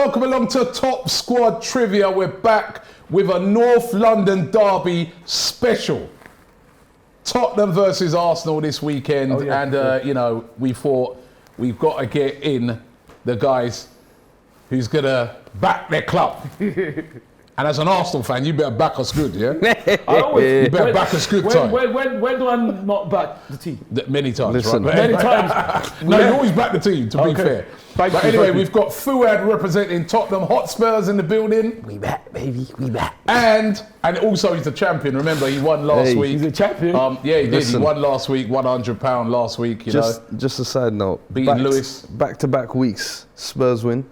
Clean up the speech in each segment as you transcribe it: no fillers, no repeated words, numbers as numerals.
welcome along to Top Squad Trivia. We're back with a North London derby special. Tottenham versus Arsenal this weekend, you know, we thought we've got to get in the guys who's gonna back their club. And as an Arsenal fan, you better back us good, yeah? You better back us good, Ty. When do I not back the team? Many times, Listen, right? Many times. No, you always back the team, to be fair. But anyway, we've got Fuad representing Tottenham Hotspurs in the building. We back, baby, we back. And also he's the champion. Remember, he won last week. He's a champion. Yeah, he did. He won last week, £100 last week, you know. Just a side note. Beating Lewis. Back-to-back weeks, Spurs win.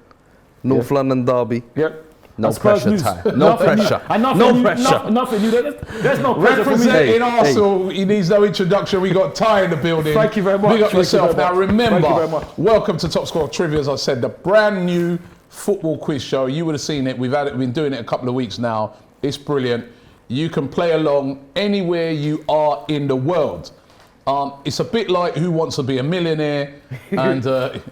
North London derby. Yep. No pressure, Ty. No pressure. No pressure. Nothing new. There's no pressure for me. Representing Arsenal, he needs no introduction. We got Ty in the building. Thank you very much. Big up yourself. Now remember, welcome to Top Squad Trivia, as I said, the brand new football quiz show. You would have seen it. We've been doing it a couple of weeks now. It's brilliant. You can play along anywhere you are in the world. It's a bit like Who Wants to Be a Millionaire, and the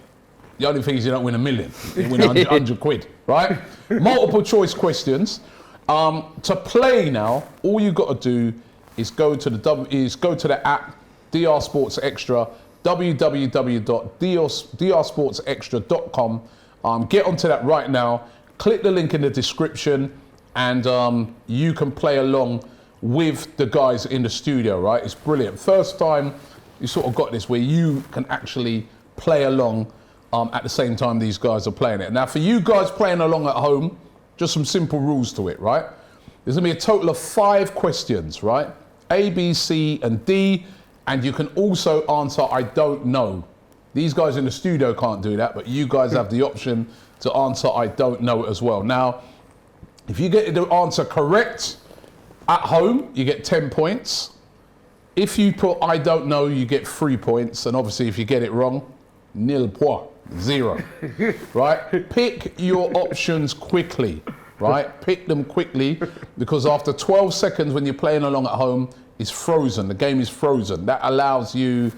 only thing is you don't win $1 million. You win 100 quid, right? Multiple choice questions. To play now, all you've got to do is go to the app DR Sports Extra, www.drsportsextra.com. Get onto that right now. Click the link in the description, and you can play along with the guys in the studio, right? It's brilliant. First time you sort of got this where you can actually play along at the same time these guys are playing it. Now, for you guys playing along at home, just some simple rules to it, right? There's gonna be a total of 5 questions, right? A, B, C, and D, and you can also answer I don't know. These guys in the studio can't do that, but you guys have the option to answer I don't know as well. Now, if you get the answer correct at home, you get 10 points. If you put I don't know, you get 3 points, and obviously if you get it wrong, nil point. 0, right? Pick your options quickly, right? Pick them quickly, because after 12 seconds when you're playing along at home, it's frozen. The game is frozen. That allows you,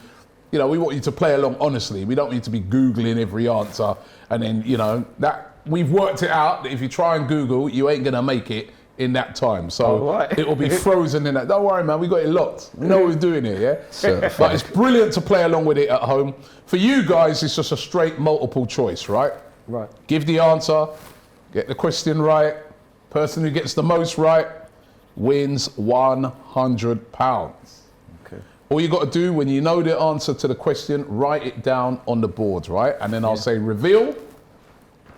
you know, we want you to play along honestly. We don't need to be Googling every answer. And then, you know, that we've worked it out that if you try and Google, you ain't gonna make it in that time. So it will be frozen in that. Don't worry, man, we got it locked. We know what we're doing here, yeah? But it's brilliant to play along with it at home. For you guys, it's just a straight multiple choice, right? Right. Give the answer, get the question right. Person who gets the most right wins £100. Okay. All you got to do when you know the answer to the question, write it down on the board, right? And then I'll say reveal,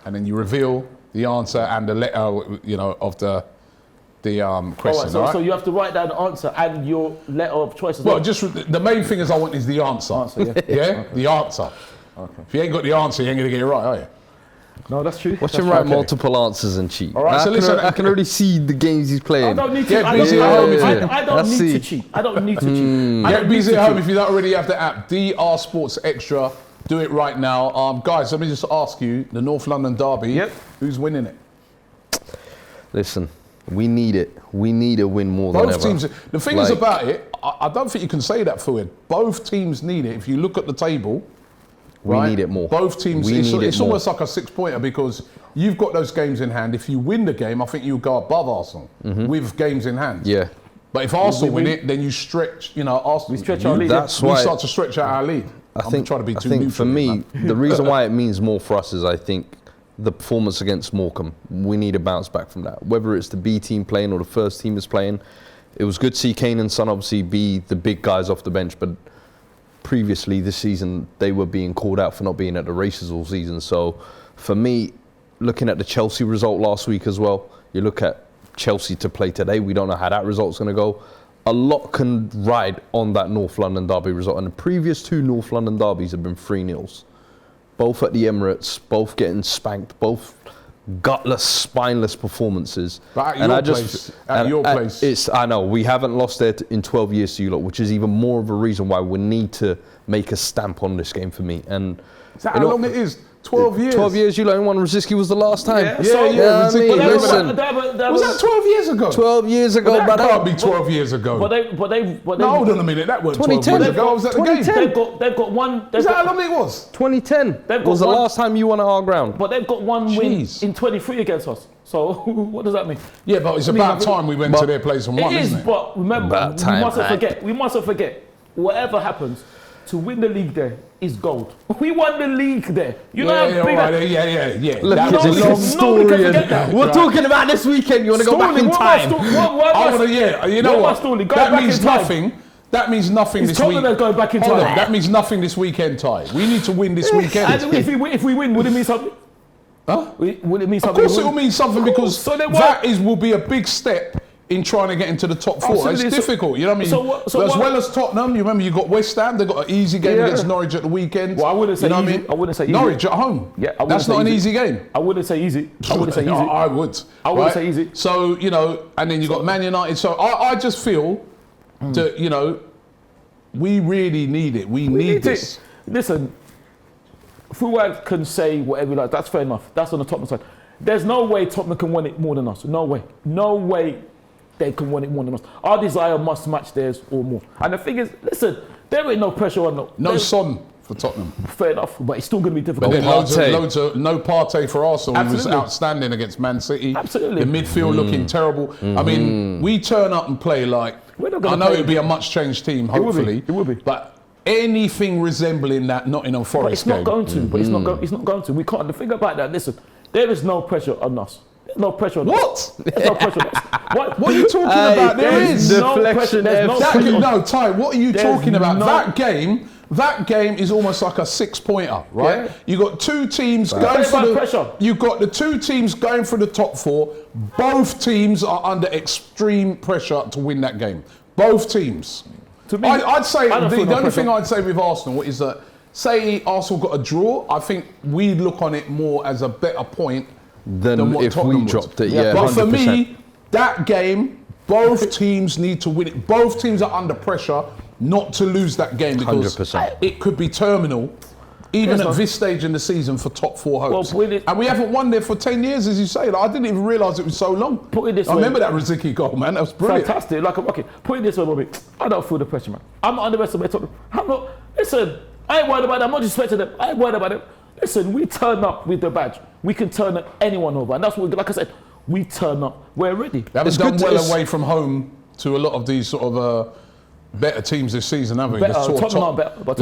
and then you reveal the answer and the letter, you know, of the question. So you have to write down the answer and your letter of choice as well. Well, just the main thing is I want is the answer. Yeah? Okay. The answer. Okay. If you ain't got the answer, you ain't gonna get it right, are you? No, that's true. Watch him write multiple answers and cheat. All right, so listen, I can already see the games he's playing. I don't need to. I don't need to cheat. I don't need to cheat. Get busy at home if you don't already have the app. DR Sports Extra. Do it right now, guys. Let me just ask you: the North London derby. Yep. Who's winning it? Listen. We need it. We need a win more than ever. Both teams. The thing is about it, I don't think you can say that for it. Both teams need it. If you look at the table, we need it more. Both teams. It's almost like a 6-pointer because you've got those games in hand. If you win the game, I think you'll go above Arsenal with games in hand. Yeah. But if Arsenal win it, then you stretch. You know, Arsenal. We stretch our lead. That's why we start to stretch out our lead. I think for me, the reason why it means more for us is I think the performance against Morecambe, we need a bounce back from that. Whether it's the B team playing or the first team is playing, it was good to see Kane and Son obviously be the big guys off the bench, but previously this season they were being called out for not being at the races all season. So for me, looking at the Chelsea result last week as well, you look at Chelsea to play today, we don't know how that result's going to go. A lot can ride on that North London derby result, and the previous 2 North London derbies have been 3-0. Both at the Emirates, both getting spanked, both gutless, spineless performances. But at your place. I know, we haven't lost there in 12 years to you lot, which is even more of a reason why we need to make a stamp on this game for me. And is that how long it is? 12 years. 12 years, you learned one Rosicky was the last time. Yeah, Rosicky. Listen, Was that 12 years ago? 12 years ago, That but can't be 12 years ago. But they. No, hold on a minute. That wasn't 12 years ago. I was at the game. They've got one. Is that how long it was? 2010 was the last time you won at our ground. But they've got one win in 23 against us. So what does that mean? Yeah, but it's about time we went to their place and won, isn't it? But remember, we mustn't forget, whatever happens, to win the league there is gold. We won the league there. You know how big yeah. Look, it's a long story. We're talking about this weekend. You want to go back in time? You know what? That means nothing. That means nothing this week. Going back in time. That means nothing this weekend, Ty. We need to win this weekend. And if we win, would it mean something? Huh? Would it mean something? Of course it will mean something, because will be a big step in trying to get into the top four. Absolutely. It's difficult, you know what I mean? Well as Tottenham, you remember you got West Ham, they've got an easy game against Norwich at the weekend. Well, I wouldn't say easy. I wouldn't say easy. Norwich at home. Yeah, that's not an easy game. I wouldn't say easy. I wouldn't say easy. I would. I wouldn't say easy. So, you know, and then you got Man United. So I just feel that, you know, we really need it. We need this. Listen, Fuad can say whatever he likes. That's fair enough. That's on the Tottenham side. There's no way Tottenham can win it more than us. No way. No way they can win it more than us. Our desire must match theirs or more. And the thing is, listen, there ain't no pressure on no Son for Tottenham. Fair enough, but it's still going to be difficult. But then loads of no Partey for Arsenal. He was outstanding against Man City. Absolutely. The midfield looking terrible. I mean, we turn up and play like, I know it'll be a much changed team, hopefully. It will be. But anything resembling that Nottingham Forest game. But it's not going to. But it's not going to. We can't. The thing about that, listen, there is no pressure on us. There's no pressure on us. There's no pressure on us. What are you talking about? There is no pressure. No, Ty, what are you talking about? That game is almost like a 6-pointer, right? Yeah. You got two teams going for the pressure. You've got the two teams going for the top four. Both teams are under extreme pressure to win that game. Both teams. To me, I'd say the only thing I'd say with Arsenal is that, say Arsenal got a draw, I think we'd look on it more as a better point than what if Tottenham we dropped it. Yeah, but 100%. for me, that game, both teams need to win it. Both teams are under pressure not to lose that game, because 100%. It could be terminal, even at this stage in the season, for top four hopes. And we haven't won there for 10 years, as you say. Like, I didn't even realise it was so long. Put it this I remember that Rosicky goal, man. That was brilliant. Fantastic. Okay, put it this way, Bobby. I don't feel the pressure, man. I'm not underestimating Tottenham. I'm not. Listen, I ain't worried about them. I'm not disrespecting them. I ain't worried about them. Listen, we turn up with the badge. We can turn anyone over. And that's what, like I said, we turn up. We're ready. They haven't done well away from home to a lot of these sort of better teams this season, haven't we? The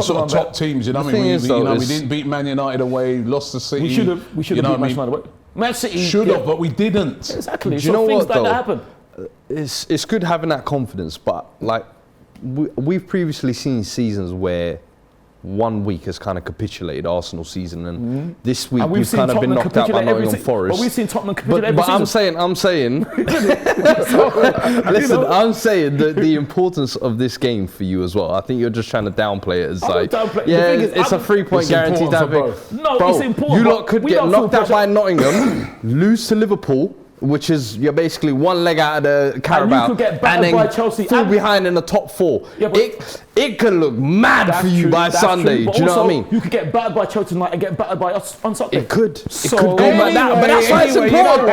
sort of top teams, you know what I mean? We didn't beat Man United away, lost the City. We should have beat Man United away. Man City should have, but we didn't. Exactly. Do you know things what, like that happen. It's good having that confidence, but like we've previously seen seasons where 1 week has kind of capitulated Arsenal season, and this week we've kind of been knocked out by Nottingham Forest. But we've seen Tottenham capitulate every season. I'm saying, listen, I'm saying that the importance of this game for you as well. I think you're just trying to downplay it as it's a 3-point guarantee type thing. No, it's important. You lot could get knocked out by Nottingham, lose to Liverpool, which is you're basically one leg out of the Carabao, and then by Chelsea fall behind in the top four. Yeah, it can look mad for you by Sunday. Do you know what I mean? You could get battered by Chelsea tonight and get battered by us on Sunday. It could go like that, but that's why it's important.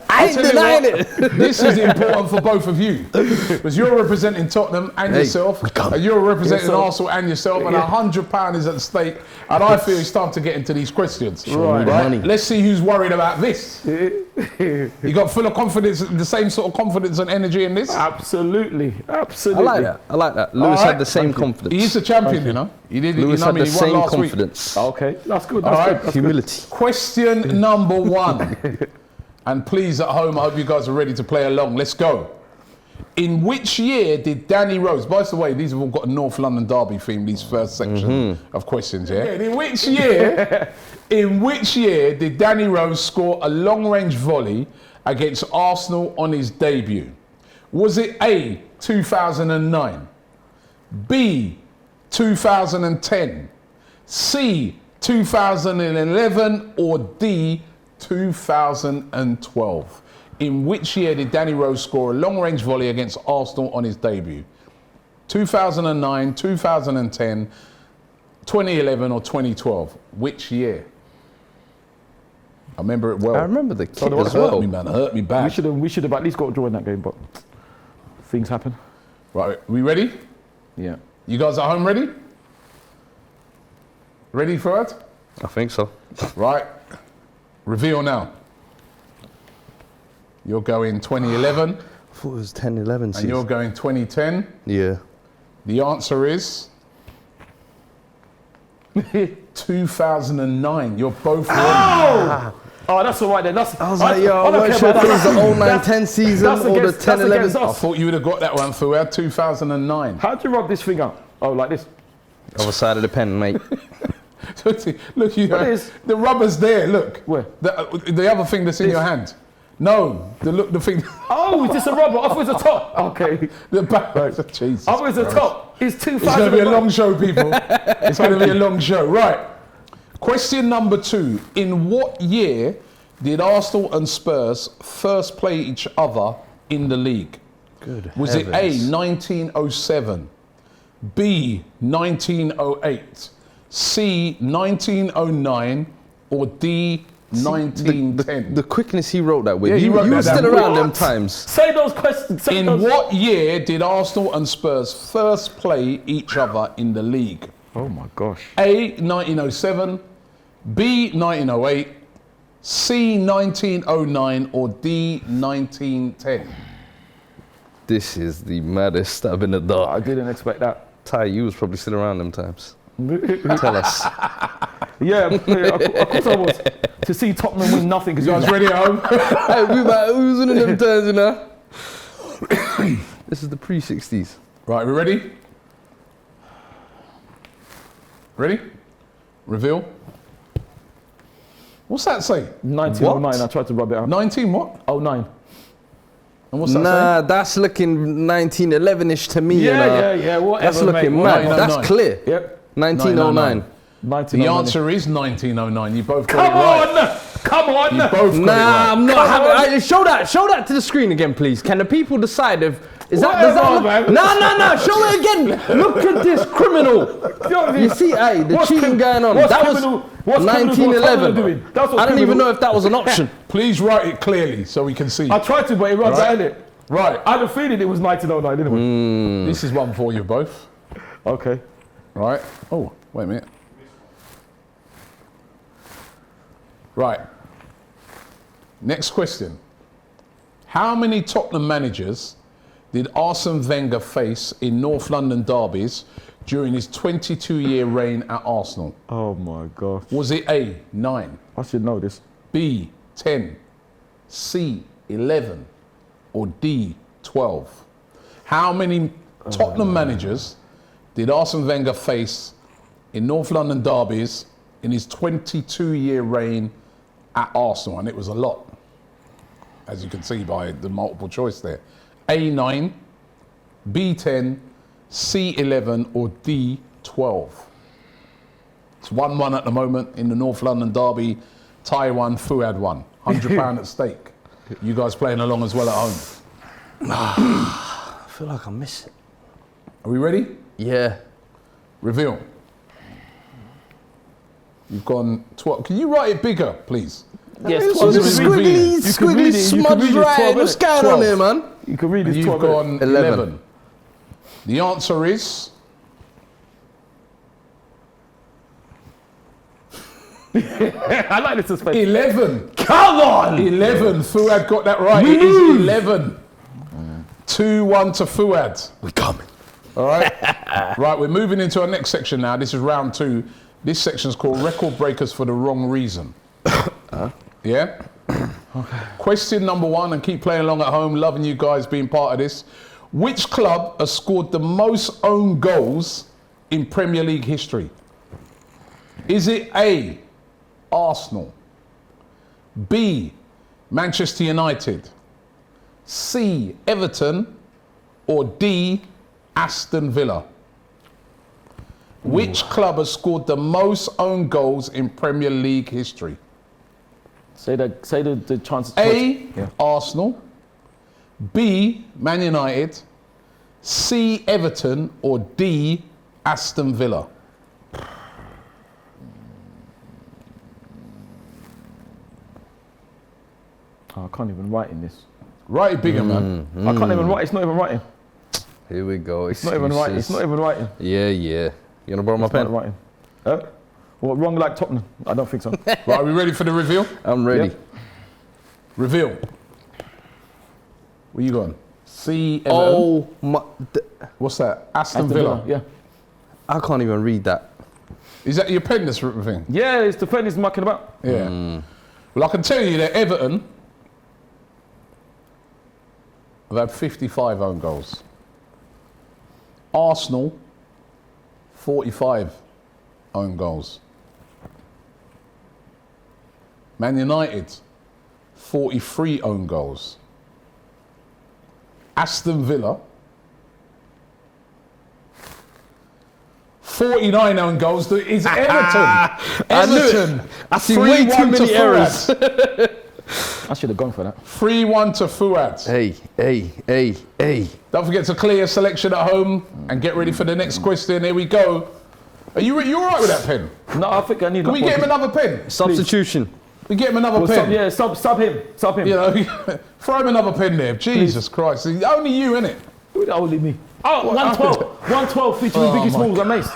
I ain't denying it. This is important for both of you, because you're representing Tottenham and yourself, and you're representing Arsenal and yourself, and £100 is at stake. And I feel it's time to get into these questions. Right. Let's see who's worried about this. You got full of confidence, the same sort of confidence and energy in this? Absolutely. I like that. Lewis had the same confidence. He's the champion, you know. Lewis had the same confidence. Okay, that's good. That's humility. Question number 1. And please, at home, I hope you guys are ready to play along. Let's go. In which year did Danny Rose, by the way, these have all got a North London derby theme, these first section of questions, yeah? In which year did Danny Rose score a long-range volley against Arsenal on his debut? Was it A, 2009, B, 2010, C, 2011, or D, 2012? In which year did Danny Rose score a long-range volley against Arsenal on his debut? 2009, 2010, 2011, or 2012? Which year? I remember it well. I remember the kick the as Hurt well. me, man. Hurt me bad. We should have at least got a draw in that game, but things happen. Right, we ready? Yeah. You guys at home ready? Ready for it? I think so. Right. Reveal now. You're going 2011 I thought it was 10, 11 and season. you're going 2010. Yeah. The answer is 2009. You're both wrong. Oh, that's all right then. That's, I was like, yo, I'm not sure if it was the 09-10 season or the 10-11. I thought you would have got that one, Fuad. 2009. How'd you rub this thing out? Oh, like this? Other side of the pen, mate. Look, you What is? the rubber's there. Look. Where? The other thing that's in your hand. No, the thing. Oh, is this a rubber? I thought it was a top. Okay. The back. Jesus. I thought it was a Christ. top. It's 2000. It's going to be a long show, people. It's going to be a long show. Right. Question number 2. In what year did Arsenal and Spurs first play each other in the league? Good Was it A, heavens. 1907, B, 1908, C, 1909, or D, 1910? The quickness he wrote that with. Yeah, he wrote you that were down. still around What? them times. Say those questions. Say In those. what year did Arsenal and Spurs first play each other in the league? Oh my gosh. A, 1907, B, 1908, C, 1909, or D, 1910? This is the maddest stab in the I dark. didn't expect that. Ty, you was probably still around them times. Tell us. Yeah, of course I was. To see Tottenham win nothing because You guys ready at home? Hey, who's in them turns, you know? This is the pre-60s. Right, we ready? Ready? Reveal. What's that say? 1909. What? I tried to rub it out. 19 what? Oh, 09. And what's that Nah, that's looking 1911-ish to me, you know? Yeah, whatever. That's looking mate. mad. 1909. That's clear. Yep. 1909. 1909. say? The answer is 1909. You both got Come it right. on! Come on! You both got it Nah, right. I'm not Come having. on. Right, show that to the screen again, please. Can the people decide if is that? Whatever, Does that look, man. No. Show it again. Look at this criminal. You see, hey, the What's cheating going on. That was what's 1911. doing? That's what I don't even criminal- know if that was an option. Please write it clearly so we can see. I tried to, but it rubbed Right. out in it. Right. I had a feeling it was 1909, didn't we? This is one for you both. Okay. Right. Oh, wait a minute. Right. Next question. How many Tottenham managers did Arsene Wenger face in North London derbies during his 22-year reign at Arsenal? Oh my gosh. Was it A, 9, I should know this. B, 10, C, 11, or D, 12? How many Tottenham managers did Arsene Wenger face in North London derbies in his 22-year reign at Arsenal? And it was a lot, as you can see by the multiple choice there. A9, B10, C11, or D12. It's 1-1 at the moment in the North London derby. Ty won, Fuad won. £100 at stake. You guys playing along as well at home. I feel like I miss it. Are we ready? Yeah. Reveal. You've gone 12. Can you write it bigger, please? Yes, It's 12 just minutes. squiggly, You can read squiggly, it, you can smudged read it, right. 12 What's minutes. going on 12. there, man? You can read And this you've 12 gone 11. 11. The answer is I like this suspense. 11. Come on! 11. Fuad got that right. It is 11. 2-1 to Fuad. We're coming. All right. Right, we're moving into our next section now. This is round 2. This section is called Record Breakers for the Wrong Reason. Yeah? Okay. Question number 1, and keep playing along at home. Loving you guys being part of this. Which club has scored the most own goals in Premier League history? Is it A, Arsenal, B, Manchester United, C, Everton, or D, Aston Villa? Which club has scored the most own goals in Premier League history? Say the chances. A, Yeah. Arsenal, B, Man United, C, Everton, or D, Aston Villa? Oh, I can't even write in this. Write it bigger, man. I can't even write. It's not even writing. Here we go. It's not even writing. It's not even writing. Yeah. You gonna borrow my It's pen? not writing. Well, wrong like Tottenham. I don't think so. Right, are we ready for the reveal? I'm ready. Yep. Reveal. Where you going? C. Everton. Oh my! What's that? Aston Villa. Yeah. I can't even read that. Is that your pen, this thing? Yeah, it's the pen he's mucking about. Yeah. Well, I can tell you that Everton have had 55 own goals. Arsenal, 45 own goals. Man United, 43 own goals. Aston Villa, 49 own goals. Is Everton. Everton. I see way too many errors. I should have gone for that. 3-1 to Fuad. Hey. Don't forget to clear your selection at home and get ready for the next question. Here we go. Are you all right with that pen? No, I think I need. Can we get him another pen? Substitution. We get him another pen. Sub him. You know, throw him another pen there. Jesus Christ. Only you, innit? Only me. Oh, 112. 112 featuring Biggie Smalls and Mace.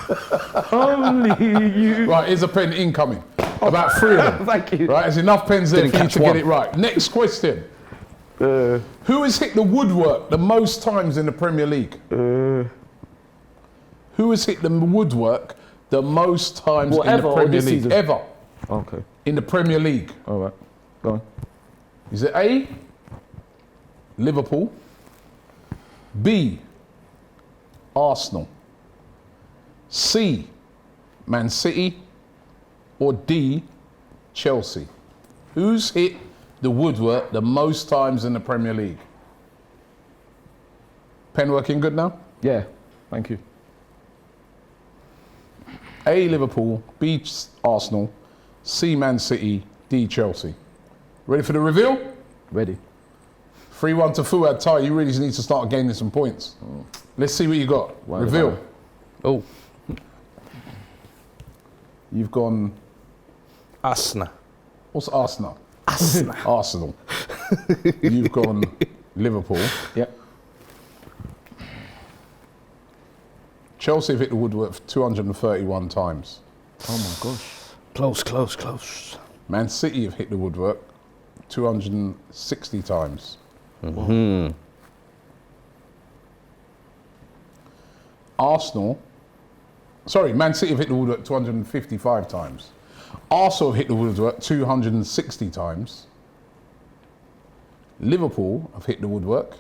Only you. Right, here's a pen incoming. About 3 of them. Thank you. Right, there's enough pens there Didn't for you catch to one. get it right. Next question. Who has hit the woodwork the most times in the Premier League? Who has hit the woodwork the most times in the Premier League? Season? Ever. Okay. In the Premier League. All right. Go on. Is it A, Liverpool, B, Arsenal, C, Man City, or D, Chelsea? Who's hit the woodwork the most times in the Premier League? Pen working good now? Yeah. Thank you. A, Liverpool, B, Arsenal, C, Man City, D, Chelsea. Ready for the reveal? Ready. 3-1 to Fuad. Ty, you really need to start gaining some points. Let's see what you got. Reveal. Oh, You've gone. Asna. What's Arsenal? Arsenal. You've gone Liverpool. Yep. Chelsea have hit the woodwork 231 times. Oh my gosh. Close. Man City have hit the woodwork 260 times. Man City have hit the woodwork 255 times. Arsenal have hit the woodwork 260 times. Liverpool have hit the woodwork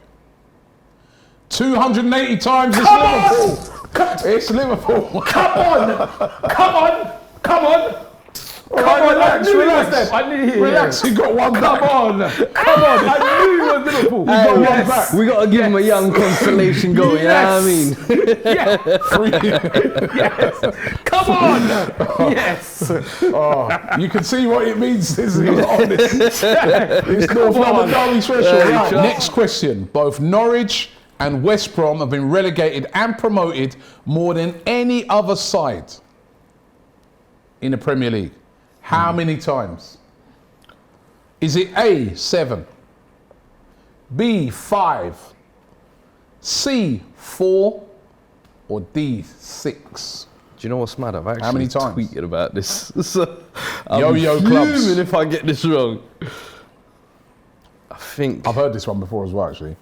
280 times. It's Liverpool. It's Liverpool. Come on. Relax. I knew Relax, you got one back. Come on. I knew you were Liverpool. We got to give him a young constellation goal, you know what I mean? Yes. Come on. Yes. You can see what it means. This is honest. It's North London derby threshold. Right, next question. Both Norwich and West Brom have been relegated and promoted more than any other side in the Premier League. How many times? Is it A, 7, B, 5, C, 4, or D, 6? Do you know what's mad? I've actually How many times? tweeted about this. So I'm Yo-yo clubs. fuming if I get this wrong. I think I've heard this one before as well, actually.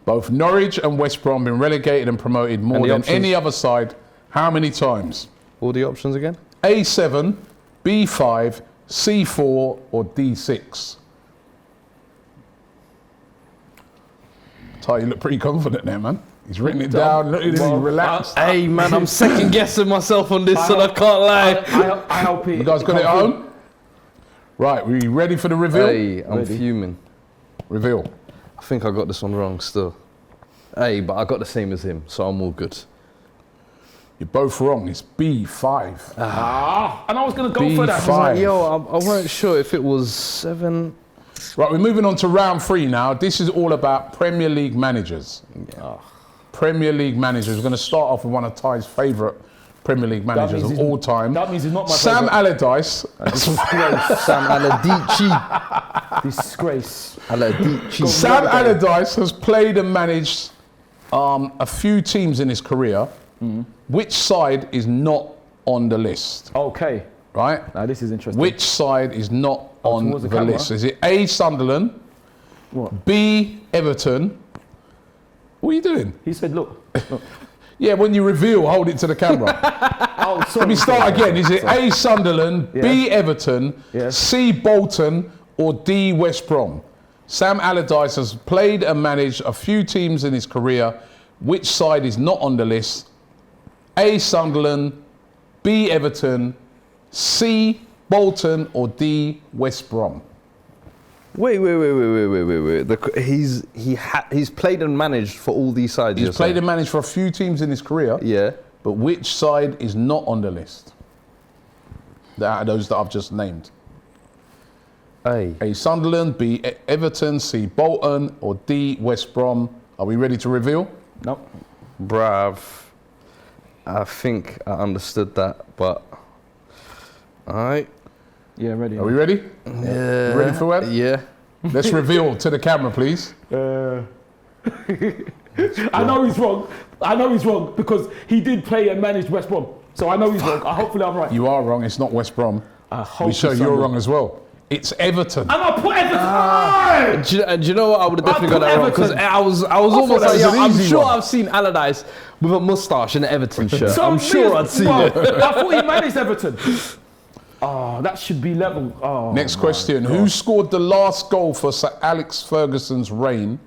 Both Norwich and West Brom have been relegated and promoted more than any other side. How many times? all the options again. A7, B5, C4, or D6? Ty, you look pretty confident there, man. He's written it down. Look at him, he's relaxed. Hey man, I'm second guessing myself on this, and I can't lie. I hope it. You guys got it at home? Right, we ready for the reveal? Hey, I'm fuming. Reveal. I think I got this one wrong still. Hey, but I got the same as him, so I'm all good. You're both wrong. It's B5. And I was going to go for that. B5. Yo, I weren't sure if it was 7. Right, we're moving on to round 3 now. This is all about Premier League managers. Premier League managers. We're going to start off with one of Ty's favourite Premier League managers of all time. That means he's not my Sam favourite. Allardyce. Sam Allardyce. Disgrace. Sam Allardyce has played and managed a few teams in his career. Which side is not on the list? Okay. Right? Now this is interesting. Which side is not on towards the the camera? list? Is it A, Sunderland, What? B, Everton? What are you doing? He said, look. Yeah, when you reveal, hold it to the camera. Oh, sorry. Let me start again. Is it A, Sunderland, B, Yeah. Everton, Yes. C, Bolton, or D, West Brom? Sam Allardyce has played and managed a few teams in his career. Which side is not on the list? A, Sunderland, B, Everton, C, Bolton, or D, West Brom? Wait. He's played and managed for all these sides. He's played and managed for a few teams in his career. Yeah. But which side is not on the list? Out of those that I've just named. A, Sunderland, B, Everton, C, Bolton, or D, West Brom. Are we ready to reveal? Nope. Brav. I think I understood that, but alright. Yeah, ready. Are we ready? Yeah. Ready for what? Yeah. Let's reveal to the camera, please. I know he's wrong. I know he's wrong because he did play and manage West Brom. So I know he's wrong. Hopefully I'm right. You are wrong. It's not West Brom. I hope We show it's you're Sunderland. wrong as well. It's Everton. And I put Everton. Do you know what? I would have definitely got put that wrong because Everton. I was almost that like, was yeah, an I'm easy sure one. I've seen Allardyce with a moustache and an Everton shirt. So I'm sure I'd seen well, it. I thought he managed Everton. Oh, that should be level. Oh, Next question. Who scored the last goal for Sir Alex Ferguson's reign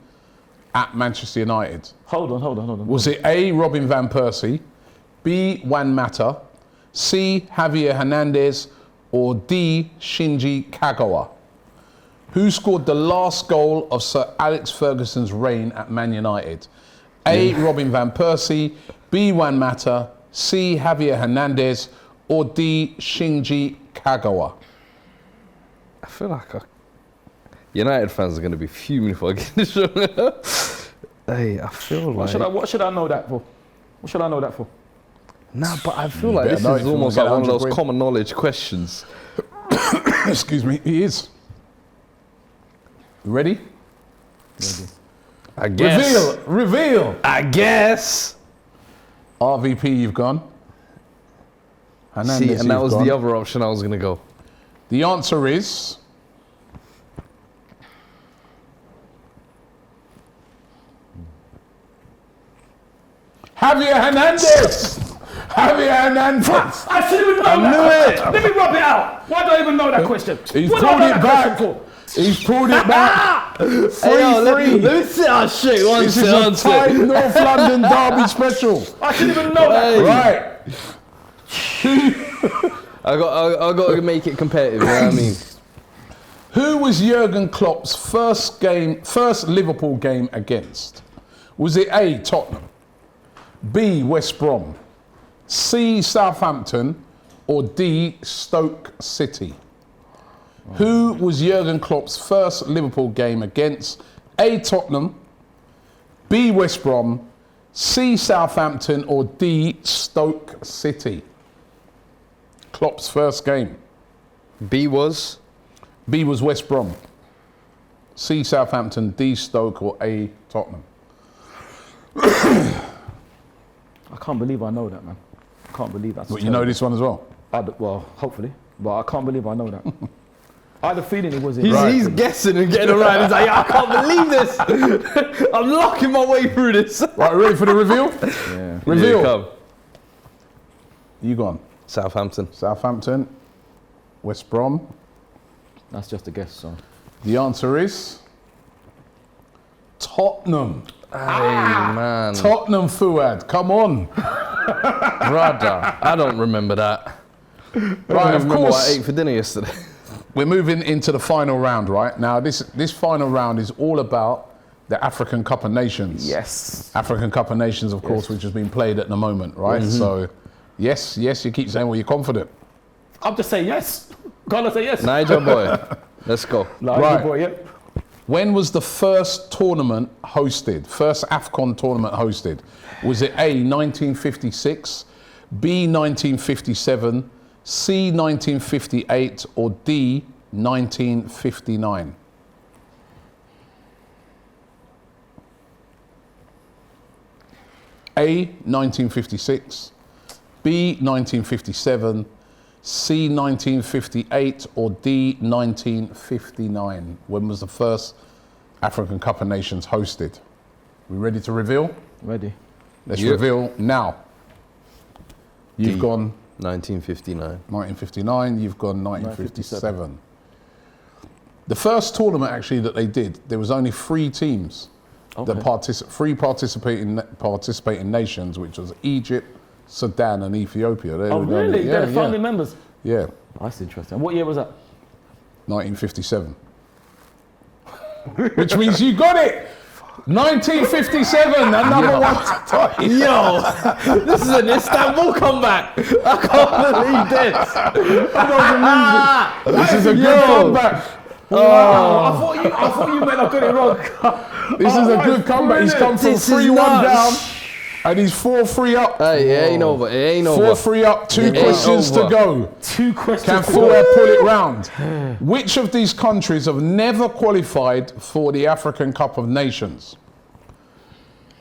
at Manchester United? Hold on. Was it A, Robin Van Persie, B, Juan Mata, C, Javier Hernandez, or D, Shinji Kagawa? Who scored the last goal of Sir Alex Ferguson's reign at Man United? A, Robin Van Persie, B, Juan Mata, C, Javier Hernandez, or D, Shinji Kagawa? I feel like United fans are going to be fuming if I get this wrong. Hey, I feel like... What should I know that for? What should I know that for? Nah, but I feel like better this know is if you almost wanna like get one of 100 those quid. common knowledge questions. Excuse me, he is. You ready? I guess. Reveal. I guess. RVP, you've gone. Hernandez, See, and that you've was gone. the other option I was going to go. The answer is... Javier Hernandez! Javier Hernandez! I should even know that. knew it. Let me rub it out. Why do I even know that question? He's What do I pulled know it that back. question for? He's pulled it back. 3-3. Let me sit on shit. One This is sit, a one tight sit. North London derby special. I should even know that. Hey. Right. I got to make it competitive, you know what I mean? Who was Jurgen Klopp's first Liverpool game against? Was it A, Tottenham, B, West Brom, C, Southampton, or D, Stoke City? Who was Jurgen Klopp's first Liverpool game against? A, Tottenham, B, West Brom, C, Southampton, or D, Stoke City? Klopp's first game. B was? B was West Brom, C, Southampton, D, Stoke, or A, Tottenham? I can't believe I know that, man. I can't believe that. But you know this one as well? Well, hopefully. But I can't believe I know that. I had a feeling it was in. He's guessing and getting around. He's like, yeah, I can't believe this. I'm locking my way through this. Right, ready for the reveal? Yeah. Reveal. Here, come. You gone. Southampton. Southampton, West Brom. That's just a guess, so. The answer is Tottenham. Hey, man. Tottenham, Fuad. Come on. Brother, I don't remember that. Right, I of remember what I course. ate for dinner yesterday. We're moving into the final round, right? Now, this final round is all about the African Cup of Nations. Yes. African Cup of Nations, of course, which has been played at the moment, right? So, yes, you keep saying, well, you're confident. I'll just say yes. Can't I say yes? Nigel boy, let's go. Right. Boy, yeah. When was the first tournament hosted? First AFCON tournament hosted? Was it A, 1956, B, 1957, C, 1958, or D, 1959? A, 1956, B, 1957, C, 1958, or D, 1959? When was the first African Cup of Nations hosted? We ready to reveal? Ready. Let's reveal now. You've gone 1959. 1959, you've gone 1957. The first tournament actually that they did, there was only 3 teams, that three participating nations, which was Egypt, Sudan and Ethiopia. Oh really? They're the founding members? Yeah. That's interesting. What year was that? 1957. Which means you got it! 1957, another one. Yo, this is an Istanbul comeback. I can't believe this. This is a good comeback. Wow. I thought you meant I got it wrong. This is a good comeback. He's come from 3-1 down, and he's 4-3 up. Hey, it ain't over. It ain't over. 4-3 up. 2 questions to go. 2 questions. Can Fuad pull it round? Which of these countries have never qualified for the African Cup of Nations?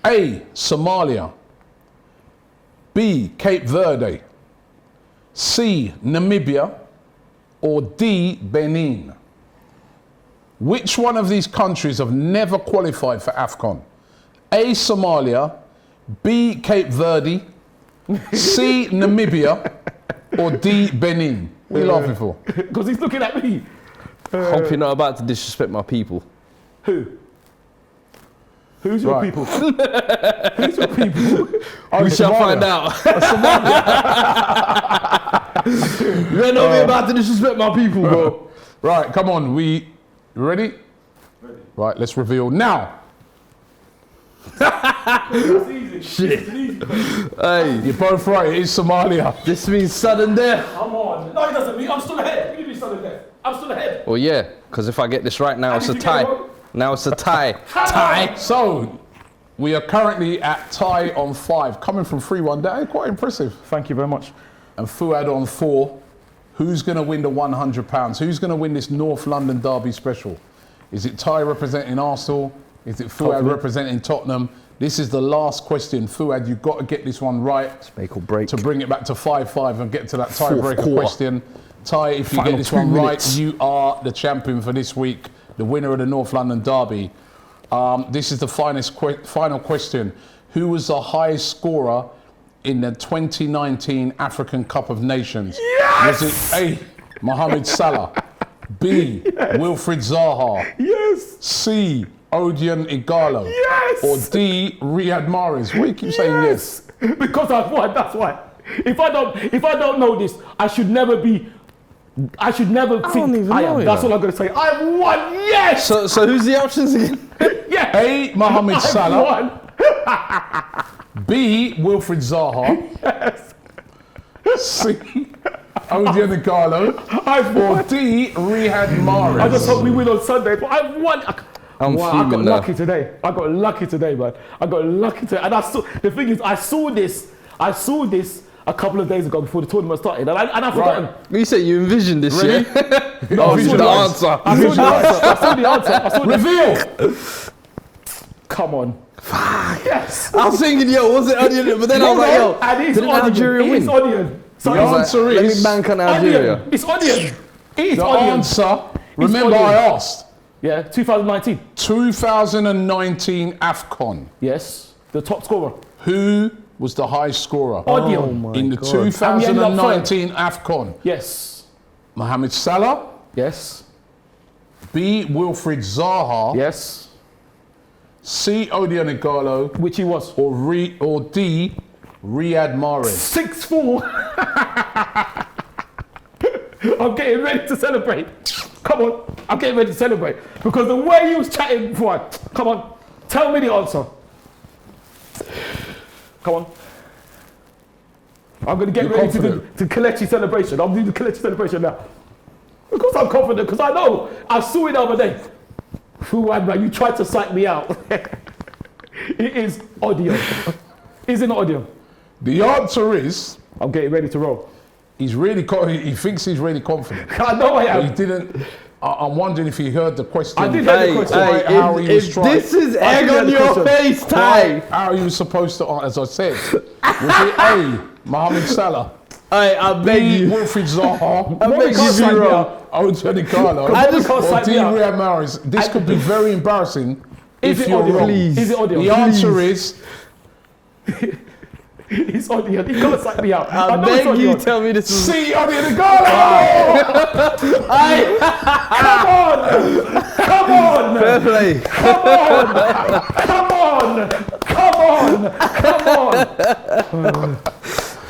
A, Somalia. B, Cape Verde. C, Namibia. Or D, Benin? Which one of these countries have never qualified for AFCON? A, Somalia. B, Cape Verde. C, Namibia. Or D, Benin? What are you laughing for? Because he's looking at me. Hope you're not about to disrespect my people. Who? Who's your people? Who's your people? We shall find out. You don't know me about to disrespect my people, bro. Right, come on. We ready? Ready. Right, let's reveal now. That's easy. Shit. Hey, you're both right. It is Somalia. This means sudden death. Come on. No, it doesn't mean I'm still ahead. You mean sudden death? I'm still ahead. Well, yeah, because if I get this right now, it's a tie. Now it's a tie. Tie. So, we are currently at tie on 5, coming from 3-1 down. Quite impressive. Thank you very much. And Fuad on 4. Who's going to win the £100? Who's going to win this North London Derby special? Is it Ty representing Arsenal? Is it Fuad representing Tottenham? This is the last question. Fuad, you've got to get this one right. It's make or break. To bring it back to 5-5 and get to that tiebreaker question. Ty, if you get this one right, you are the champion for this week, the winner of the North London Derby. This is the final question. Who was the highest scorer in the 2019 African Cup of Nations? Yes! Was it A, Mohamed Salah, B, Wilfried Zaha, yes, C, Odion Igalo, yes, or D, Riyad Mahrez? Why do you keep saying yes? Because I've won, that's why. If I don't know this, I should never think I am. That's all I'm going to say. I've won, yes! So who's the options again? Yes! A, Mohamed Salah. Won. B, Wilfried Zaha. Yes. C, Odion Igalo. Or D, Riyad Mahrez. I just hope we win on Sunday, but I've won. I'm I got lucky today. I got lucky today, man. I got lucky today. And the thing is, I saw this a couple of days ago before the tournament started, and I've forgotten. You said you envisioned this, Ready? yeah? No, I saw the answer. I saw the answer. Reveal! Come on. Yes. I was thinking, yo, was it Odion? But then I was like, yo, and did Nigeria win? It's Onion. So The answer Let is me bank on Nigeria. Onion. It's Onion. It's the Onion. answer. Remember, Onion. I asked. Yeah, 2019. 2019 AFCON. Yes, the top scorer. Who was the highest scorer Onion. in the 2019 AFCON? Yes. Mohamed Salah. Yes. B, Wilfried Zaha. Yes. C, Odion Igalo. Which he was. Or D, Riyad Mahrez. 6-4. I'm getting ready to celebrate. Come on, I'm getting ready to celebrate. Because the way you was chatting before, come on, tell me the answer. Come on. I'm going to get ready to do the Kelechi celebration. I'll do the Kelechi celebration now. Because I'm confident, because I know. I saw it the other day. Fuad, man, you tried to psych me out. It is audio. Is it not audio? The answer is, I'm getting ready to roll. he thinks he's really confident. I know I am. But he didn't. I'm wondering if you heard the question. I did hear the question. How he was trying. This is egg on your face, Ty. How he was supposed to, as I said, was it A, Mohamed Salah? I beg B, you. Wilfried Zaha? I beg you be wrong. Oh, Johnny Carlo. I just can't or sign D, me up. Riyad Mahrez. This could be very embarrassing Is if it you're audio? wrong. Please. Is it audio? The answer is It's audio. He can't sack me out. I know it's beg you, audio. tell me this is. C, Johnny Carlo! Come on! Come on! Fair play. Come on! Come on! Come on! Come on!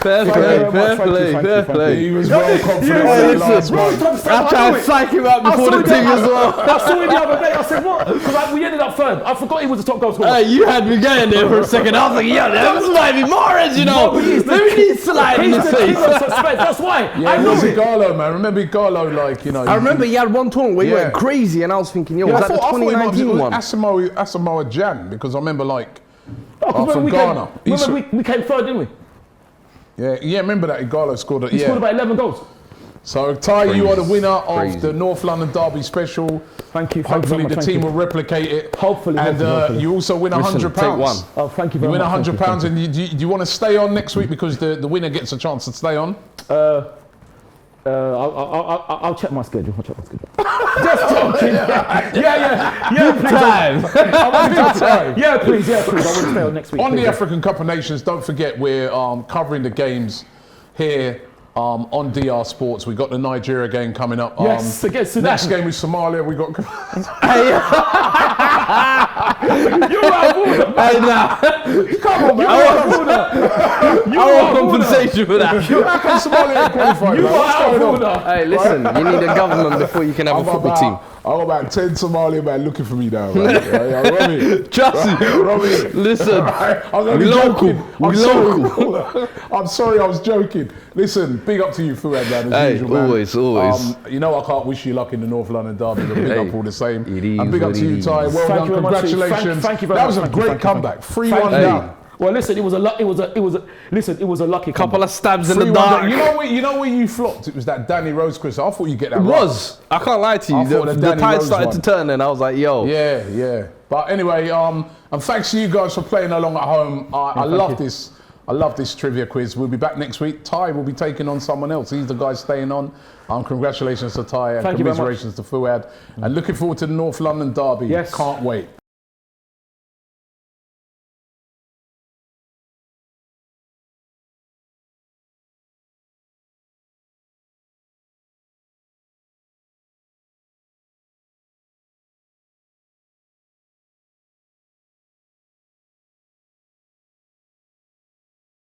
Fair you play, very fair much. Thank you, play, thank fair you, thank play. He was well confident Hey, in the last listen, month. I tried to psych him out before the thing as well. I saw him the other day. I said, what? Because we ended up third. I forgot he was the top goal scorer. Hey, you had me going there for a second. I was like, yeah, that might be Mahrez, you know. He's the Let me slide in He's his the king face. of suspense. That's why. Yeah, I it know was it. Igalo, man. Remember Igalo, like, you know. I remember he had one tournament where he Yeah. went crazy, and I was thinking, yo, I was that the thought it might be 2019 one? Asamoah Jan, because I remember, like, Because from we Ghana. Came, remember we came third, didn't we? yeah, remember that Igalo scored it. He scored Yeah. about 11 goals. So, Ty, you are the winner Crazy. of the North London Derby special. Thank you. Hopefully, the team will replicate it. Hopefully, And hopefully. you also win Listen, £100. take one. Oh, thank you You very win much. £100, and do you want to stay on next week because the winner gets a chance to stay on? I'll check my schedule. Just joking. Yeah, please. Time. Yeah, please. I want to stay on next week. On please. the African Cup of Nations, don't forget we're covering the games here on DR Sports. We've got the Nigeria game coming up. Yes, against Sudan. Next game is Somalia. We got. You're out of order. Hey, nah. Come on, man. I want compensation for that. How can Somalia qualify? You man? are What's out of going on? order. Hey, listen, you need a government before you can have a football team. I've got about 10 Somali men looking for me now, man. Robbie. Trust me. Robbie. Listen, I'm only we local. joking. We local. I'm sorry, I was joking. Listen, big up to you, Fuad, man, as Hey, usual, man. always. You know I can't wish you luck in the North London Derby, but big Hey, up all the same. it is And big up what to you, it Ty. is. Well Thank done, you very much. congratulations. Thank you very that much. was a Thank you, great thank you, comeback. thank 3-1 you. down. Well, listen, it was a lucky Couple of stabs in the 3-1 dark. down. You know where you flopped? It was that Danny Rose-Chris. I thought you'd get that It right. was. I can't lie to I you. thought The Danny tide Rose started one. to turn, and I was like, yo. Yeah. But anyway, and thanks to you guys for playing along at home. I love this. I love this trivia quiz. We'll be back next week. Ty will be taking on someone else. He's the guy staying on. Congratulations to Ty and Thank you very much. commiserations to Fuad. And looking forward to the North London Derby. Yes. Can't wait.